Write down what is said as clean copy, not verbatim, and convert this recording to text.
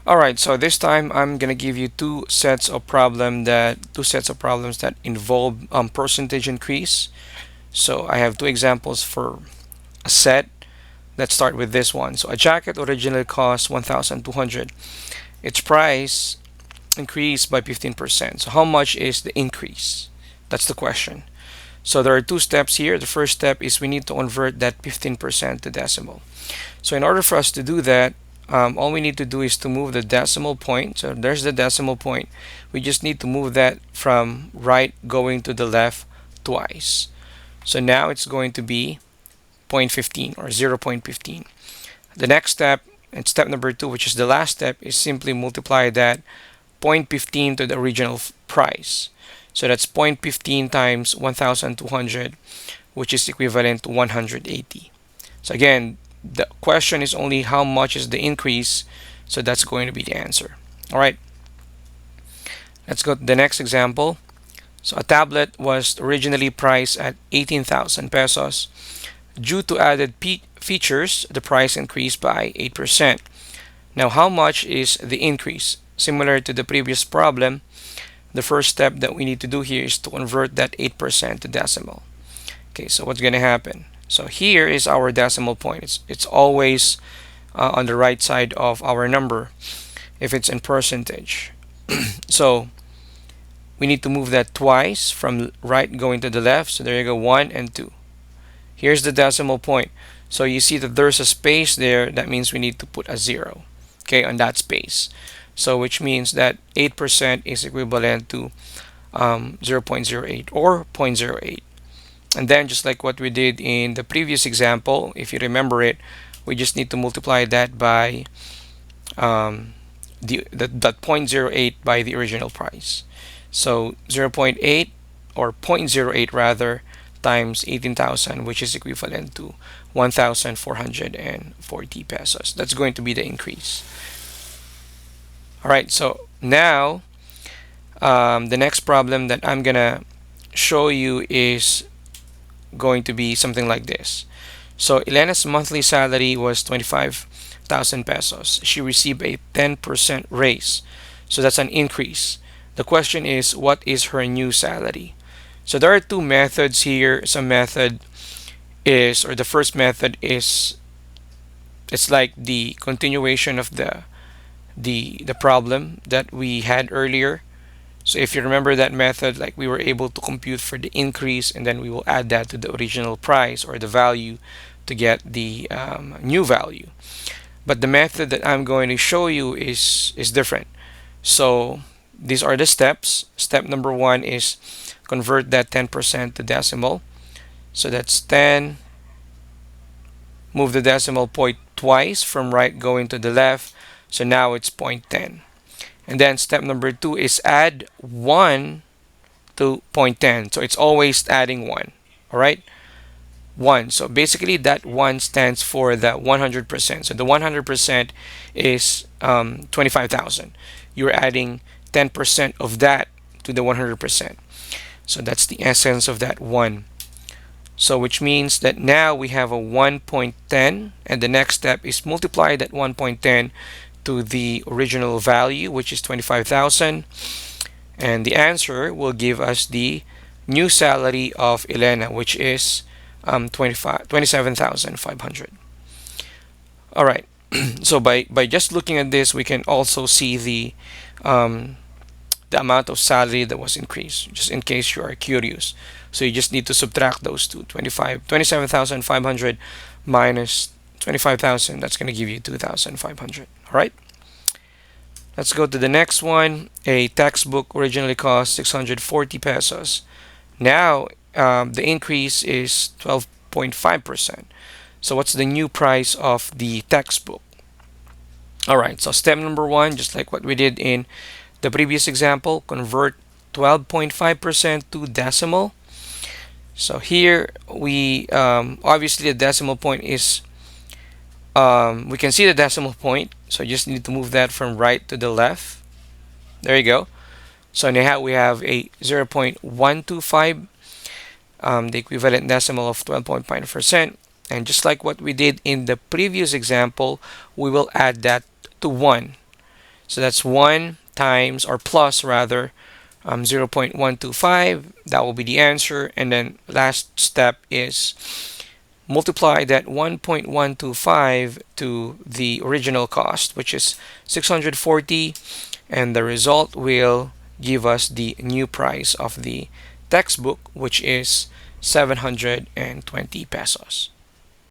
Alright, so this time I'm gonna give you two sets of problems that involve percentage increase. So I have two examples for a set. Let's start with this one. So a jacket originally cost 1,200. Its price increased by 15%. So how much is the increase? That's the question. So there are two steps here. The first step is we need to convert that 15% to decimal. So in order for us to do that, all we need to do is to move the decimal point. So there's the decimal point. We just need to move that from right going to the left twice. So now it's going to be 0.15 or 0.15. The next step, and step number two, which is the last step, is simply multiply that 0.15 to the original price. So that's 0.15 times 1,200, which is equivalent to 180. So again, the question is only how much is the increase, so that's going to be the answer. All right, let's go to the next example. So a tablet was originally priced at 18,000 pesos. Due to added features, the price increased by 8%. Now, how much is the increase? Similar to the previous problem, the first step that we need to do here is to convert that 8% to decimal. Okay, so what's going to happen? So here is our decimal point. It's always on the right side of our number if it's in percentage. So we need to move that twice from right going to the left. So there you go, 1 and 2. Here's the decimal point. So you see that there's a space there. That means we need to put a 0, okay, on that space. So which means that 8% is equivalent to 0.08 or zero point 0.08. And then just like what we did in the previous example, if you remember it, we just need to multiply that by that zero point 0.08 by the original price. So 0.8 or 0.08 rather times 18,000, which is equivalent to 1,440 pesos. That's going to be the increase. All right, so now the next problem that I'm gonna show you is going to be something like this. So Elena's monthly salary was 25,000 pesos. She received a 10% raise. So that's an increase. The question is, what is her new salary? So there are two methods here. Some method is, or the first method is, it's like the continuation of the problem that we had earlier. So if you remember that method, like we were able to compute for the increase and then we will add that to the original price or the value to get the new value. But the method that I'm going to show you is different. So these are the steps. Step number one is convert that 10% to decimal. So that's 10. Move the decimal point twice from right going to the left. So now it's 0.10. And then step number two is add 1 to 0.10. So it's always adding 1. All right? 1. So basically that 1 stands for the 100%. So the 100% is 25,000. You're adding 10% of that to the 100%. So that's the essence of that 1. So which means that now we have a 1.10, and the next step is multiply that 1.10 to the original value, which is 25,000, and the answer will give us the new salary of Elena, which is 27,500. All right. So by just looking at this, we can also see the amount of salary that was increased, just in case you are curious. So you just need to subtract those two, 27,500 minus 25,000. That's going to give you 2,500. All right. Let's go to the next one. A textbook originally cost 640 pesos. Now the increase is 12.5%. So what's the new price of the textbook? All right. So step number one, just like what we did in the previous example, convert 12.5% to decimal. So here we obviously the decimal point is we can see the decimal point, so you just need to move that from right to the left. There you go. So now we have a 0.125, the equivalent decimal of 12.5%. And just like what we did in the previous example, we will add that to 1. So that's 1 times or plus rather 0.125. That will be the answer. And then last step is multiply that 1.125 to the original cost, which is 640, and the result will give us the new price of the textbook, which is 720 pesos.